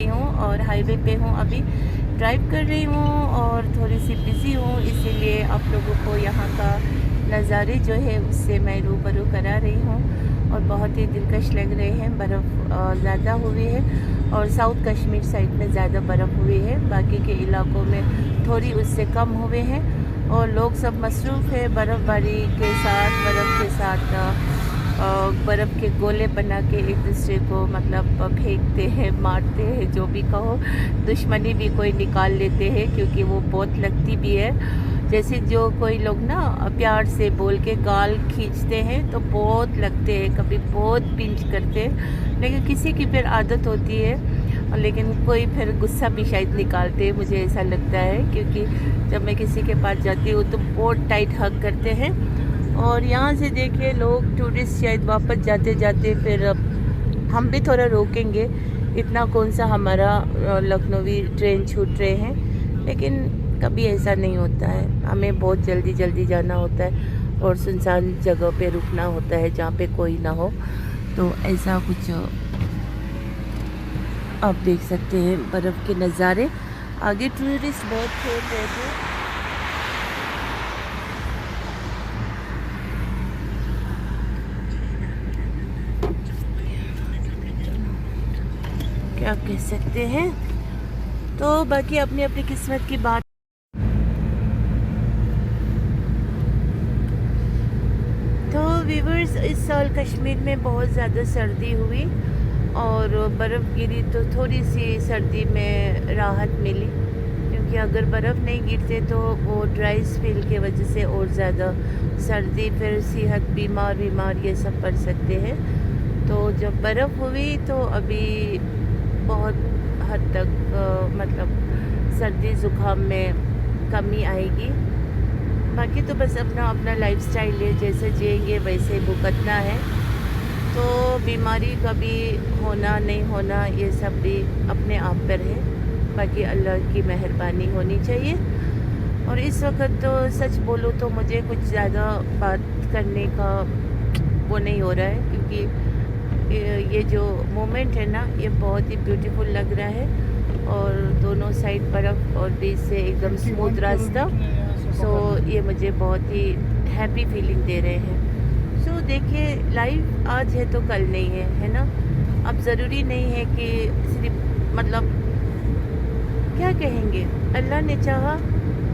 हूँ और हाईवे पे हूँ, अभी ड्राइव कर रही हूँ और थोड़ी सी बिज़ी हूँ, इसीलिए आप लोगों को यहाँ का नज़ारे जो है उससे मैं रूबरू करा रही हूँ और बहुत ही दिलकश लग रहे हैं। बर्फ़ ज़्यादा हुई है और साउथ कश्मीर साइड में ज़्यादा बर्फ़ हुई है, बाकी के इलाकों में थोड़ी उससे कम हुए हैं और लोग सब मसरूफ़ है बर्फ़बारी के साथ, बर्फ़ के साथ बर्फ़ के गोले बना के एक दूसरे को मतलब फेंकते हैं, मारते हैं, जो भी कहो। दुश्मनी भी कोई निकाल लेते हैं क्योंकि वो बहुत लगती भी है। जैसे जो कोई लोग ना प्यार से बोल के गाल खींचते हैं तो बहुत लगते हैं, कभी बहुत पिंच करते हैं, लेकिन किसी की फिर आदत होती है, लेकिन कोई फिर गुस्सा भी शायद निकालते हैं, मुझे ऐसा लगता है। क्योंकि जब मैं किसी के पास जाती हूँ तो बहुत टाइट हग करते हैं। और यहाँ से देखिए लोग टूरिस्ट शायद वापस जाते जाते फिर हम भी थोड़ा रोकेंगे, इतना कौन सा हमारा लखनवी ट्रेन छूट रहे हैं, लेकिन कभी ऐसा नहीं होता है। हमें बहुत जल्दी जल्दी जाना होता है और सुनसान जगह पे रुकना होता है जहाँ पे कोई ना हो। तो ऐसा कुछ आप देख सकते हैं बर्फ़ के नज़ारे। आगे टूरिस्ट बहुत खेल रहे थे। क्या कह सकते हैं, तो बाकी अपनी अपनी किस्मत की बात। तो व्यूवर्स, इस साल कश्मीर में बहुत ज़्यादा सर्दी हुई और बर्फ़ गिरी तो थोड़ी सी सर्दी में राहत मिली, क्योंकि अगर बर्फ़ नहीं गिरते तो वो ड्राई स्पेल के वजह से और ज़्यादा सर्दी, फिर सेहत बीमार ये सब पड़ सकते हैं। तो जब बर्फ़ हुई तो अभी बहुत हद तक मतलब सर्दी ज़ुकाम में कमी आएगी। बाकी तो बस अपना अपना लाइफस्टाइल है, जैसे जिएंगे वैसे भुगतना है। तो बीमारी का भी होना नहीं होना ये सब भी अपने आप पर है, बाकी अल्लाह की मेहरबानी होनी चाहिए। और इस वक्त तो सच बोलूँ तो मुझे कुछ ज़्यादा बात करने का वो नहीं हो रहा है, क्योंकि ये जो मोमेंट है ना ये बहुत ही ब्यूटीफुल लग रहा है और दोनों साइड बर्फ़ और बीच से एकदम स्मूथ रास्ता। सो ये मुझे बहुत ही हैप्पी फीलिंग दे रहे हैं। सो देखिए, लाइफ आज है तो कल नहीं है ना। अब ज़रूरी नहीं है कि सिर्फ मतलब क्या कहेंगे, अल्लाह ने चाहा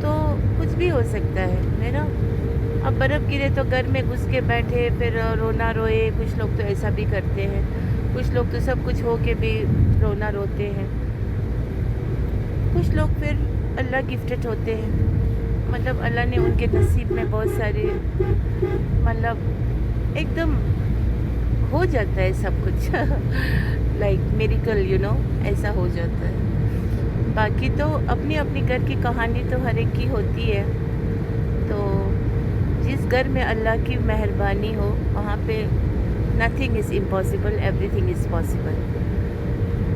तो कुछ भी हो सकता है ना। अब बर्फ़ गिरे तो घर में घुस के बैठे फिर रोना रोए, कुछ लोग तो ऐसा भी करते हैं, कुछ लोग तो सब कुछ हो के भी रोना रोते हैं, कुछ लोग फिर अल्लाह गिफ्टेड होते हैं, मतलब अल्लाह ने उनके नसीब में बहुत सारे मतलब एकदम हो जाता है सब कुछ लाइक मेरिकल ऐसा हो जाता है। बाकी तो अपनी अपनी घर की कहानी तो हर एक की होती है। तो जिस घर में अल्लाह की मेहरबानी हो वहाँ पे nothing is impossible, everything is possible.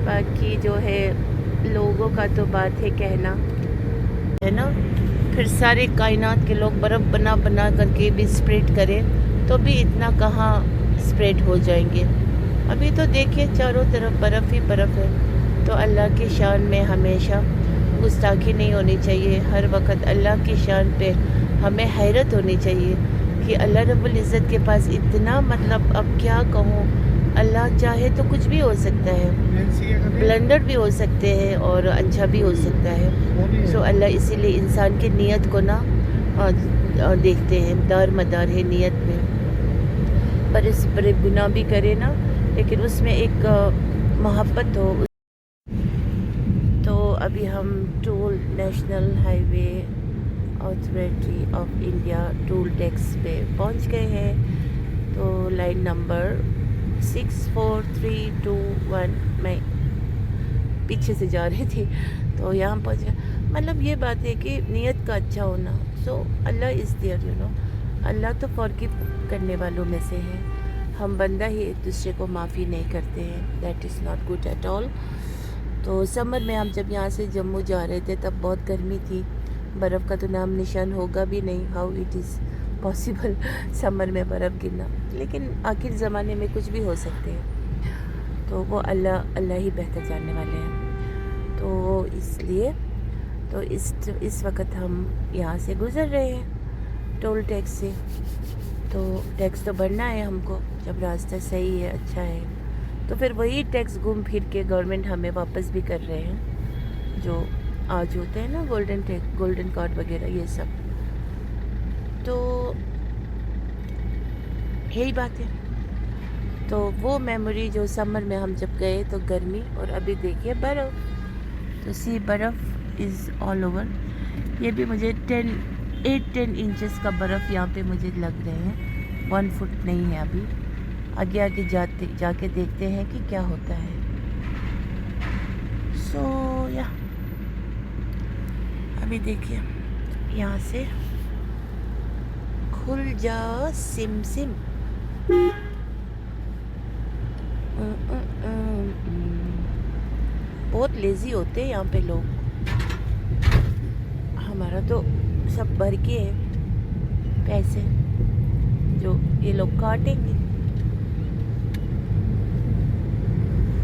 बाकी जो है लोगों का तो बात है कहना, है ना। फिर सारे कायनात के लोग बर्फ़ बना बना करके भी स्प्रेड करें तो भी इतना कहाँ स्प्रेड हो जाएंगे। अभी तो देखिए चारों तरफ बर्फ़ ही बर्फ़ है। तो अल्लाह की शान में हमेशा गुस्ताखी नहीं होनी चाहिए, हर वक्त अल्लाह की शान पे हमें हैरत होनी चाहिए कि अल्लाह रब्बुल इज़्ज़त के पास इतना मतलब अब क्या कहूँ, अल्लाह चाहे तो कुछ भी हो सकता है, ब्लंडर भी हो सकते हैं और अच्छा भी हो सकता है। सो अल्लाह इसीलिए इंसान की नीयत को ना देखते हैं, दार मदार है नीयत में। पर इस बड़े गुनाह भी करे ना, लेकिन उसमें एक मोहब्बत हो। तो अभी हम toll national highway authority of India toll tax पे पहुंच गए हैं। तो लाइन नंबर 64321 में पीछे से जा रही थी, तो यहाँ पहुँच गए। मतलब ये बात है कि नीयत का अच्छा होना। सो अल्लाह इज़ देयर, अल्लाह तो फॉरगिव करने वालों में से है। हम बंदा ही एक दूसरे को माफ़ी नहीं करते हैं, that is not good at all. तो समर में हम जब यहाँ से जम्मू जा रहे थे तब बहुत गर्मी थी, बर्फ़ का तो नाम निशान होगा भी नहीं। How it is possible summer में बर्फ़ गिरना, लेकिन आखिर ज़माने में कुछ भी हो सकते हैं। तो वो अल्लाह ही बेहतर जानने वाले हैं। इसलिए तो इस वक्त हम यहाँ से गुज़र रहे हैं टोल टैक्स से। तो टैक्स तो भरना है हमको, जब रास्ता सही है, अच्छा है, तो फिर वही टैक्स घूम फिर के गवर्नमेंट हमें वापस भी कर रहे हैं, जो आज होते हैं ना गोल्डन कार्ड वगैरह ये सब। तो यही बात है। तो वो मेमोरी जो समर में हम जब गए तो गर्मी, और अभी देखिए बर्फ़। तो सी बर्फ़ इज़ ऑल ओवर। ये भी मुझे 8-10 इंचेस का बर्फ़ यहाँ पे मुझे लग रहे हैं, 1 फुट नहीं है अभी। आगे आगे जाके देखते हैं कि क्या होता है। सो या अभी देखिए यहाँ से खुल जा सिम सिम। बहुत लेज़ी होते हैं यहाँ पे लोग। हमारा तो सब भर के है पैसे जो ये लोग काटेंगे।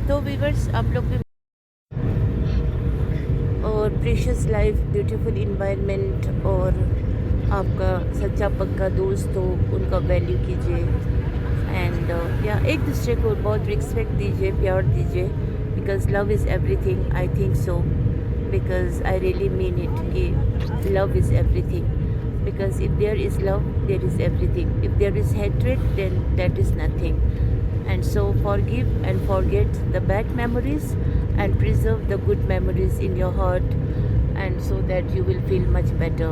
तो व्यूअर्स, आप लोग भी और प्रीशियस लाइफ, ब्यूटीफुल इन्वायरमेंट और आपका सच्चा पक्का दोस्त हो, उनका वैल्यू कीजिए। एंड या एक दूसरे को बहुत रिस्पेक्ट दीजिए, प्यार दीजिए, because love is everything. I think so, because I really mean it कि love is everything. Because if there is love, there is everything. If there is hatred, then that is nothing. And so forgive and forget the bad memories and preserve the good memories in your heart, and so that you will feel much better.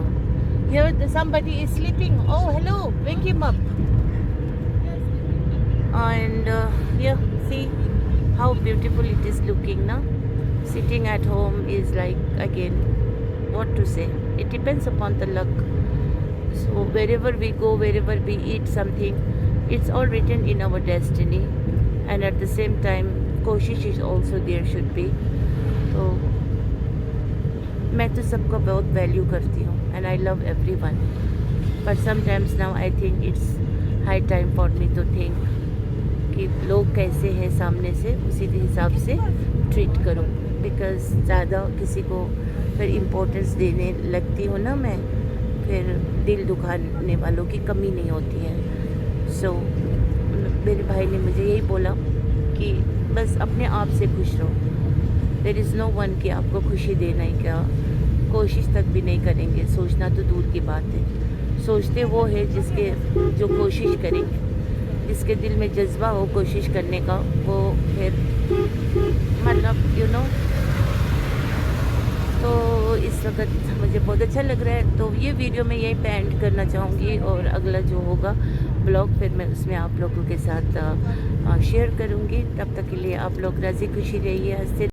Here somebody is sleeping. Oh, hello, wake him up. And yeah, see how beautiful it is looking now. Sitting at home is like, again, what to say, it depends upon the luck. So wherever we go, wherever we eat something, it's all written in our destiny, and at the same time कोशिश is also there should be. तो मैं तो सबको बहुत value करती हूँ, and I love everyone, but sometimes now I think it's high time for me to think कि लोग कैसे हैं सामने से, उसी के हिसाब से ट्रीट करूँ। बिकॉज ज़्यादा किसी को फिर इम्पोर्टेंस देने लगती हूँ ना मैं, फिर दिल दुखाने वालों की कमी नहीं होती है। सो मेरे भाई ने मुझे यही बोला कि बस अपने आप से खुश रहो। देयर इज़ नो वन कि आपको खुशी देना ही, क्या कोशिश तक भी नहीं करेंगे, सोचना तो दूर की बात है। सोचते वो है जो कोशिश करेंगे, जिसके दिल में जज्बा हो कोशिश करने का, वो फिर मतलब तो इस वक्त मुझे बहुत अच्छा लग रहा है। तो ये वीडियो मैं यहीं पे एंड करना चाहूँगी, और अगला जो होगा ब्लॉग फिर मैं उसमें आप लोगों के साथ शेयर करूँगी। तब तक के लिए आप लोग राज़ी खुशी रहिए, हंसते